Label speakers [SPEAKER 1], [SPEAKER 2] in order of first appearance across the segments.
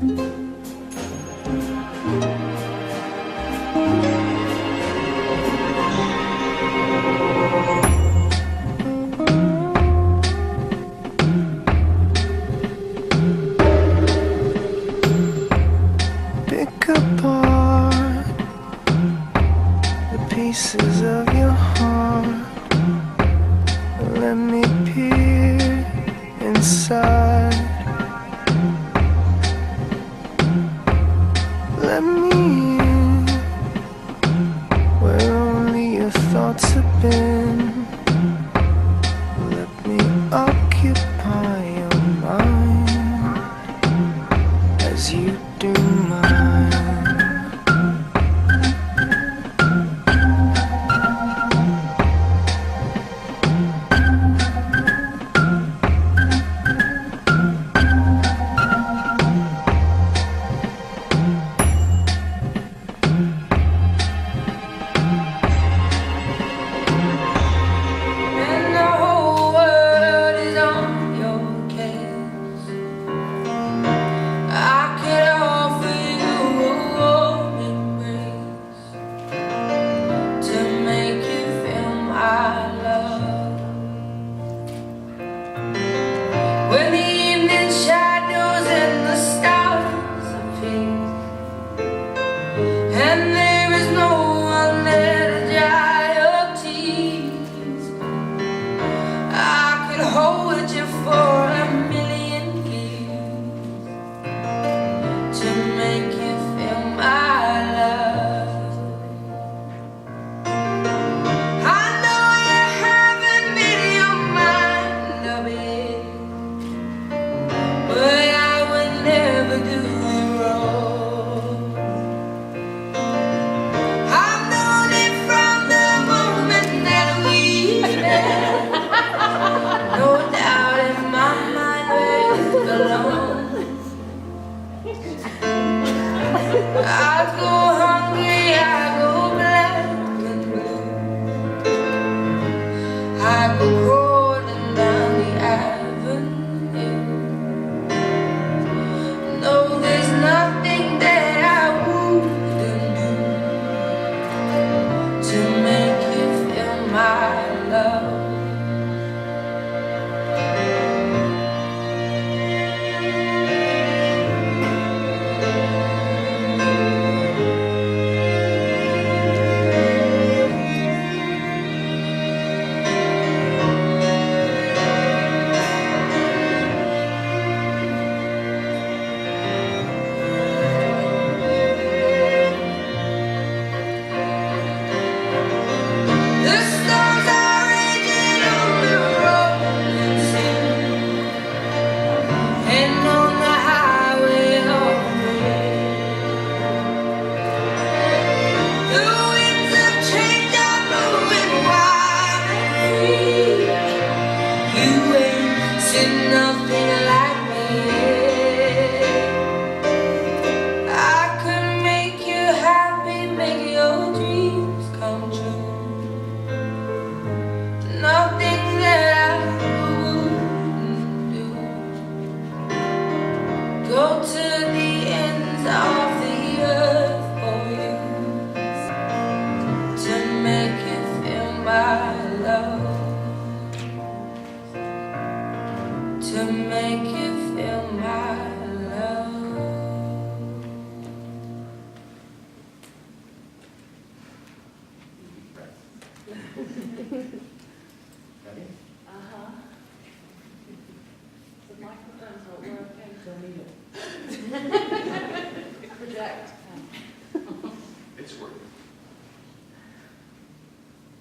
[SPEAKER 1] Pick apart the pieces of your heart. Let me peer inside. Let me in where only your thoughts have been. Let me occupy your mind as you do mine.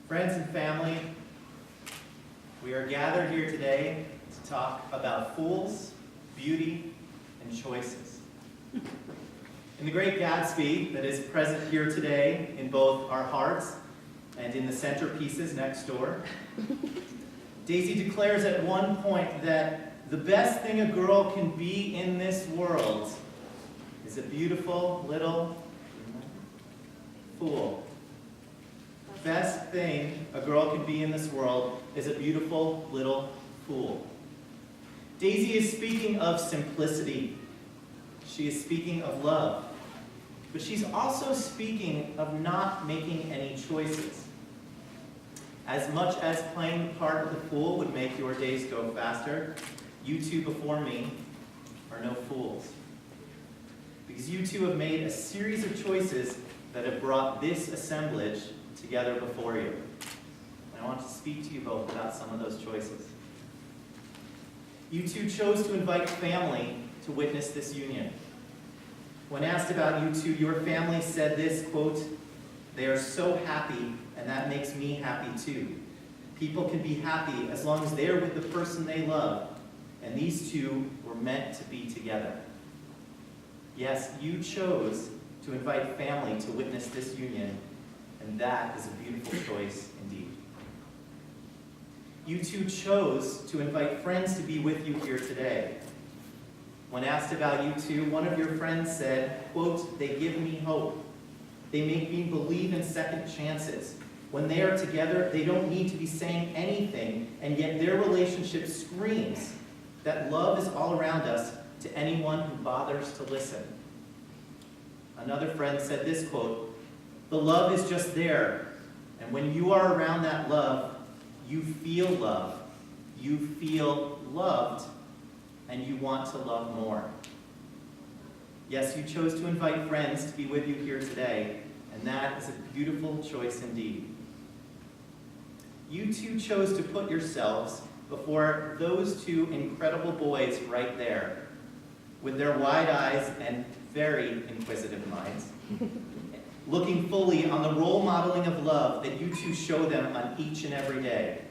[SPEAKER 2] Friends and family, we are gathered here today to talk about fools, beauty, and choices. In the great Gatsby that is present here today in both our hearts and in the centerpieces next door, Daisy declares at one point that the best thing a girl can be in this world is a beautiful little fool. Best thing a girl can be in this world is a beautiful little fool. Daisy is speaking of simplicity, She is speaking of love. But she's also speaking of not making any choices. As much as playing the part of the fool would make your days go faster, you two before me are no fools. Because you two have made a series of choices that have brought this assemblage together before you. And I want to speak to you both about some of those choices. You two chose to invite family to witness this union. When asked about you two, your family said this, quote, "They are so happy, and that makes me happy too. People can be happy as long as they're with the person they love, and these two were meant to be together." Yes, you chose to invite family to witness this union, and that is a beautiful choice indeed. You two chose to invite friends to be with you here today. When asked about you two, one of your friends said, quote, "They give me hope. They make me believe in second chances. When they are together, they don't need to be saying anything, and yet their relationship screams that love is all around us to anyone who bothers to listen." Another friend said this, quote, "The love is just there, and when you are around that love, you feel love, you feel loved, and you want to love more." Yes, you chose to invite friends to be with you here today, and that is a beautiful choice indeed. You two chose to put yourselves before those two incredible boys right there, with their wide eyes and very inquisitive minds, looking fully on the role modeling of love that you two show them on each and every day.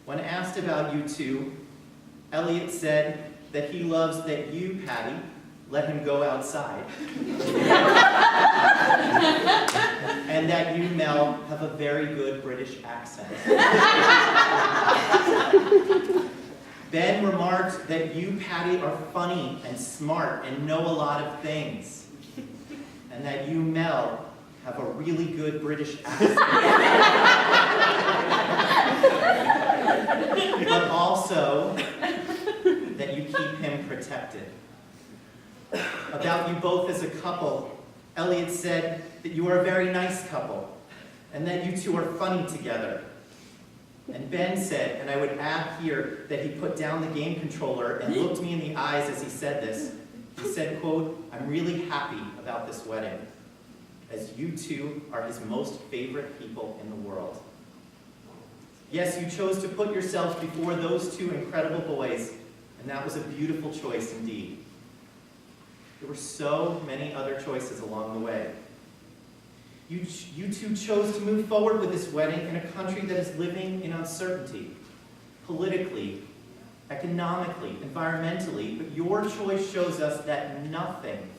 [SPEAKER 2] When asked about you two, Elliot said that he loves that you, Patty, let him go outside. And that you, Mel, have a very good British accent. Ben remarked that you, Patty, are funny and smart and know a lot of things. And that you, Mel, have a really good British accent. But also that you keep him protected. About you both as a couple, Elliot said that you are a very nice couple, and that you two are funny together. And Ben said, and I would add here, that he put down the game controller and looked me in the eyes as he said this. He said, quote, "I'm really happy about this wedding, as you two are his most favorite people in the world." Yes, you chose to put yourselves before those two incredible boys, and that was a beautiful choice indeed. There were so many other choices along the way. You two chose to move forward with this wedding in a country that is living in uncertainty, politically, economically, environmentally, but your choice shows us that nothing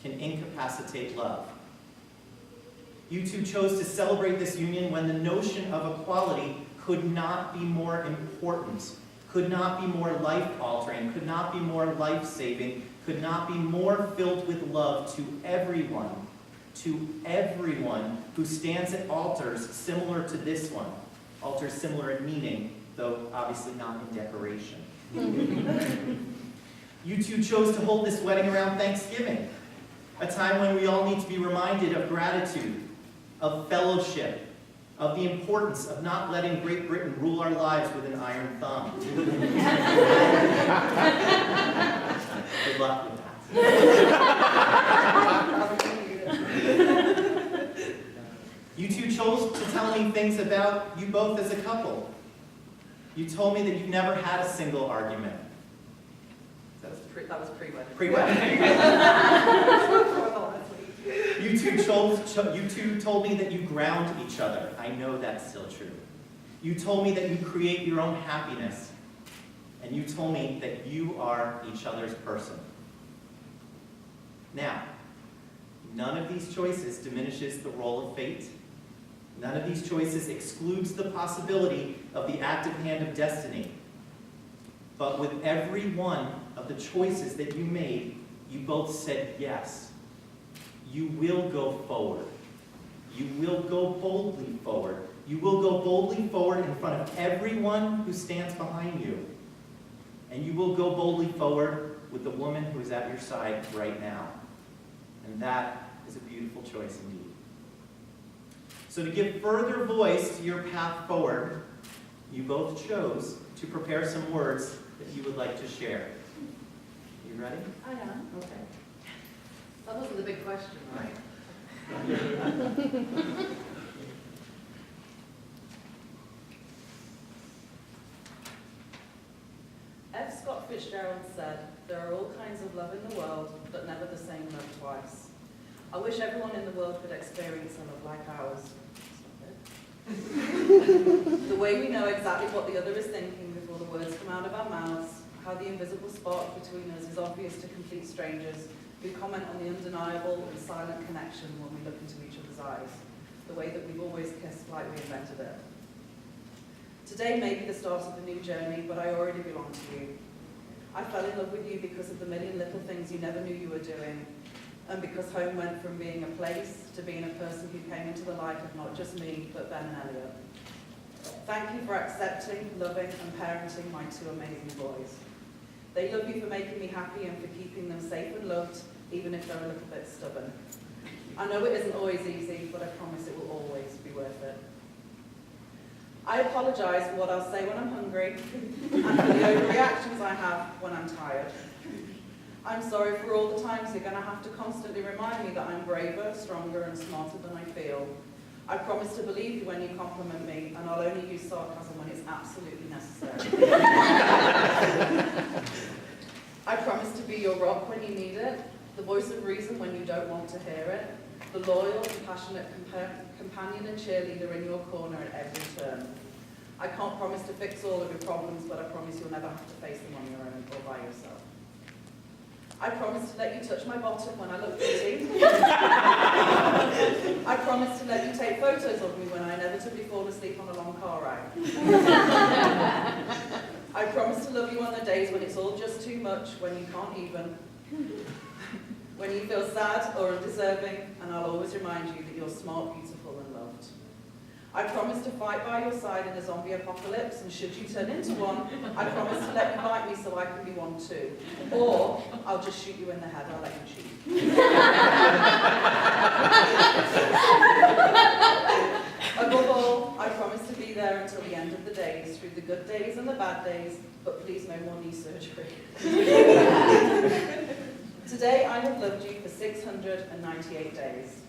[SPEAKER 2] can incapacitate love. You two chose to celebrate this union when the notion of equality could not be more important, could not be more life-altering, could not be more life-saving, could not be more filled with love to everyone who stands at altars similar to this one. Altars similar in meaning, though obviously not in decoration. You two chose to hold this wedding around Thanksgiving, a time when we all need to be reminded of gratitude, of fellowship, of the importance of not letting Great Britain rule our lives with an iron thumb. Good luck with that. You two chose to tell me things about you both as a couple. You told me that you've never had a single argument.
[SPEAKER 3] That was pre-wedding.
[SPEAKER 2] Pre-wedding. You two told me that you ground each other. I know that's still true. You told me that you create your own happiness. And you told me that you are each other's person. Now, none of these choices diminishes the role of fate. None of these choices excludes the possibility of the active hand of destiny. But with every one of the choices that you made, you both said yes. You will go forward. You will go boldly forward. You will go boldly forward in front of everyone who stands behind you. And you will go boldly forward with the woman who is at your side right now. And that is a beautiful choice indeed. So to give further voice to your path forward, you both chose to prepare some words that you would like to share. You ready?
[SPEAKER 3] I am. Okay. That wasn't the big question, right? F. Scott Fitzgerald said, "There are all kinds of love in the world, but never the same love twice. I wish everyone in the world could experience a love like ours." The way we know exactly what the other is thinking before the words come out of our mouths, how the invisible spark between us is obvious to complete strangers who comment on the undeniable and silent connection when we look into each other's eyes, the way that we've always kissed like we invented it. Today may be the start of a new journey, but I already belong to you. I fell in love with you because of the million little things you never knew you were doing, and because home went from being a place to being a person who came into the life of not just me, but Ben and Elliot. Thank you for accepting, loving, and parenting my two amazing boys. They love you for making me happy and for keeping them safe and loved, even if they're a little bit stubborn. I know it isn't always easy, but I promise it will always be worth it. I apologise for what I'll say when I'm hungry, and for the overreactions I have when I'm tired. I'm sorry for all the times you're going to have to constantly remind me that I'm braver, stronger, and smarter than I feel. I promise to believe you when you compliment me, and I'll only use sarcasm when it's absolutely necessary. I promise to be your rock when you need it, the voice of reason when you don't want to hear it, the loyal and passionate companion and cheerleader in your corner at every turn. I can't promise to fix all of your problems, but I promise you'll never have to face them on your own or by yourself. I promise to let you touch my bottom when I look pretty. I promise to let you take photos of me when I inevitably fall asleep on a long car ride. I promise to love you on the days when it's all just too much, when you can't even, when you feel sad or undeserving, and I'll always remind you that you're smart, beautiful, and loved. I promise to fight by your side in a zombie apocalypse, and should you turn into one, I promise to let you bite me so I can be one too. Or I'll just shoot you in the head, I'll let you shoot. Above all, I promise to be there until the end of the days, through the good days and the bad days, but please no more knee surgery. Today I have loved you for 698 days.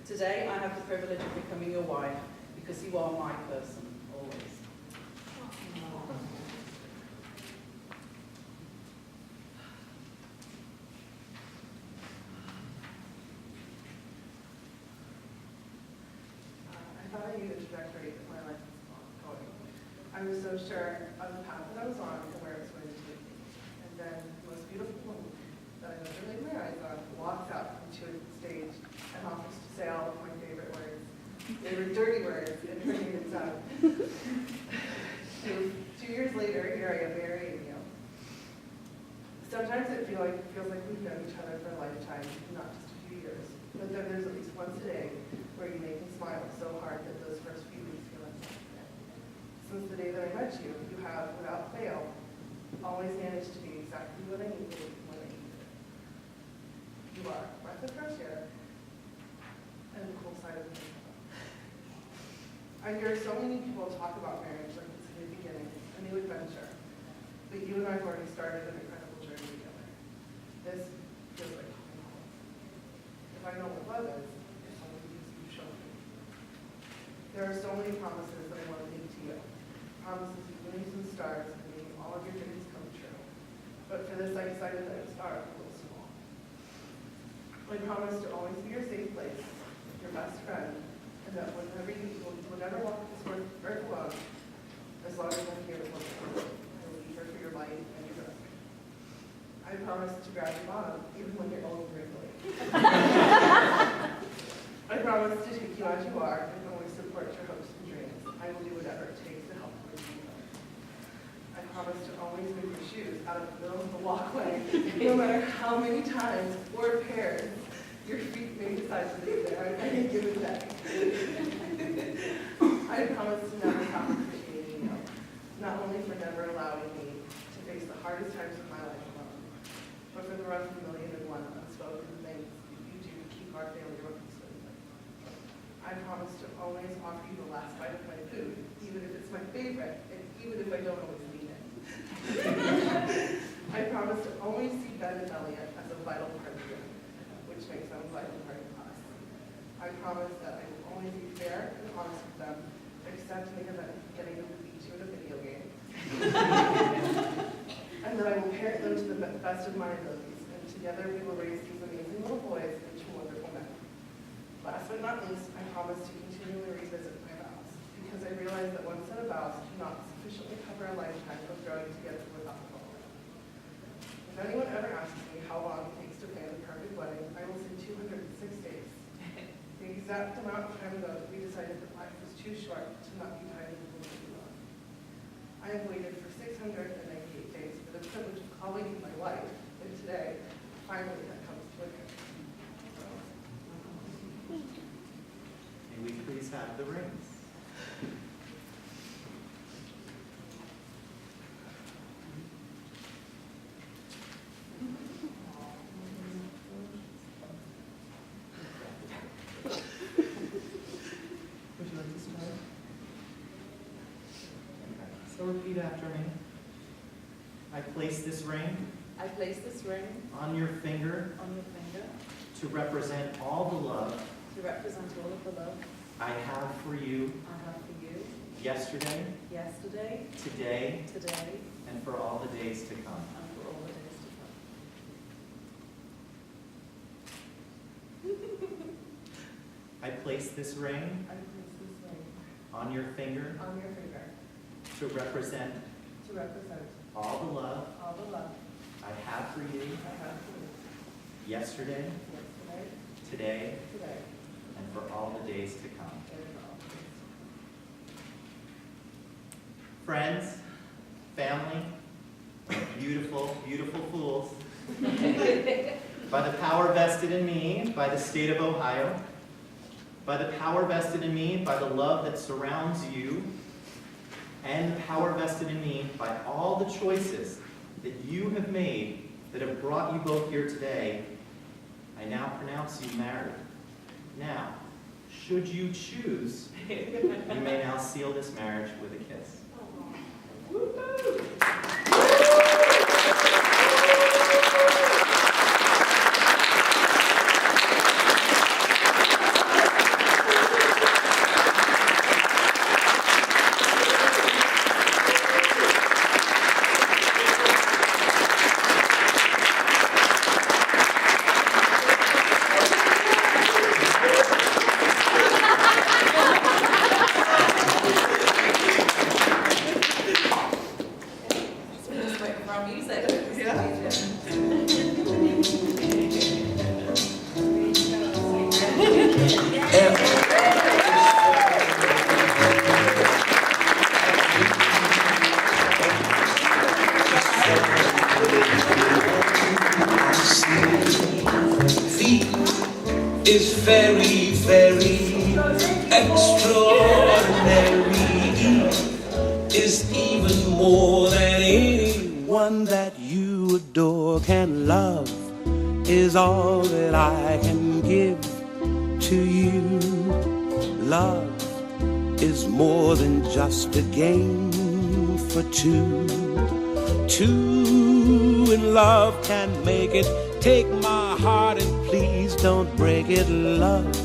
[SPEAKER 3] Today, I have the privilege of becoming your wife, because you are my person, always.
[SPEAKER 4] I thought I knew the trajectory of my life was going. I was so sure of the path that I was on and where it was going to take me. And then the most beautiful woman that I've ever laid my eyes on walks up into a stage and offers to say all of my favorite words. They were dirty words, and her name is 2 years later, here I am marrying you. Sometimes it feels like we've known each other for a lifetime, not just a few years. But then there's at least once a day where you make me smile so hard that those first few weeks feel unfortunate. Since the day that I met you, you have, without fail, always managed to be exactly what I needed when I needed it. You are breath of fresh air and the cool side of me. I hear so many people talk about marriage like it's a new beginning, a new adventure. But you and I have already started an incredible journey together. This feels like coming home. If I know what love is, it's only because you've shown me. There are so many promises that I want to make to you. Promises of moons and stars and making all of your dreams come true. But for this, I decided that it was a little small. I promise to always be your safe place, your best friend, and that whenever you will never walk this earth alone, as long as I'm here to look for you, I will be here for your light and your rest. I promise to grab your mom, even when you're old and wrinkly. I promise to take you as you are and always support your hopes and dreams. I will do whatever it takes to help you achieve them. I promise to always move your shoes out of the middle of the walkway, no matter how many times or pairs your feet may decide to leave there on any given day. I promise to never stop appreciating you, not only for never allowing me to face the hardest times of my life alone, the rest of 1,000,001 unspoken things you do to keep our family working smoothly. I promise to always offer you the last bite of my food, even if it's my favorite, and even if I don't always mean it. I promise to always see Ben and Elliot as a vital part of you, which makes them a vital part of us. I promise that I will always be fair and honest with them, except in the event of getting them to beat you in a video game. And that I will parent them to the best of my abilities, and together we will raise these amazing little boys into wonderful men. Last but not least, I promise to continually revisit my vows, because I realize that one set of vows do not sufficiently cover a lifetime of growing together without the following. If anyone ever asks me how long it takes to plan the perfect wedding, I will say 206 days. The exact amount of time ago that we decided that life was too short to not be tied into what we love. I have waited for 698 days for the privilege of calling you my wife, and today, finally, that comes to an end.
[SPEAKER 2] May we please have the rings? Would you like to start? So repeat after me. I place this ring
[SPEAKER 3] I place this ring
[SPEAKER 2] on your finger
[SPEAKER 3] on your finger
[SPEAKER 2] to represent all the love
[SPEAKER 3] to represent all of the love
[SPEAKER 2] I have for you
[SPEAKER 3] I have for you
[SPEAKER 2] yesterday,
[SPEAKER 3] yesterday,
[SPEAKER 2] today,
[SPEAKER 3] today,
[SPEAKER 2] and for all the days to come.
[SPEAKER 3] and for all the days to come.
[SPEAKER 2] I place this ring
[SPEAKER 4] I place this ring
[SPEAKER 2] on your finger
[SPEAKER 4] on your finger
[SPEAKER 2] to represent
[SPEAKER 4] to represent
[SPEAKER 2] all the love
[SPEAKER 4] all the love
[SPEAKER 2] I have for you
[SPEAKER 4] I have for you
[SPEAKER 2] yesterday,
[SPEAKER 4] yesterday,
[SPEAKER 2] today,
[SPEAKER 4] today,
[SPEAKER 2] and for all the days to come.
[SPEAKER 4] and for all the days to
[SPEAKER 2] Friends, family, beautiful, beautiful fools, by the power vested in me by the state of Ohio, by the power vested in me by the love that surrounds you, and the power vested in me by all the choices that you have made that have brought you both here today, I now pronounce you married. Now, should you choose, you may now seal this marriage with a kiss.
[SPEAKER 3] Just waiting for our music.
[SPEAKER 5] Is very, very extraordinary. Is even more than anyone that you adore can love. Is all that I can give to you. Love is more than just a game for two. Two in love can make it. Take my heart and please don't break it. Love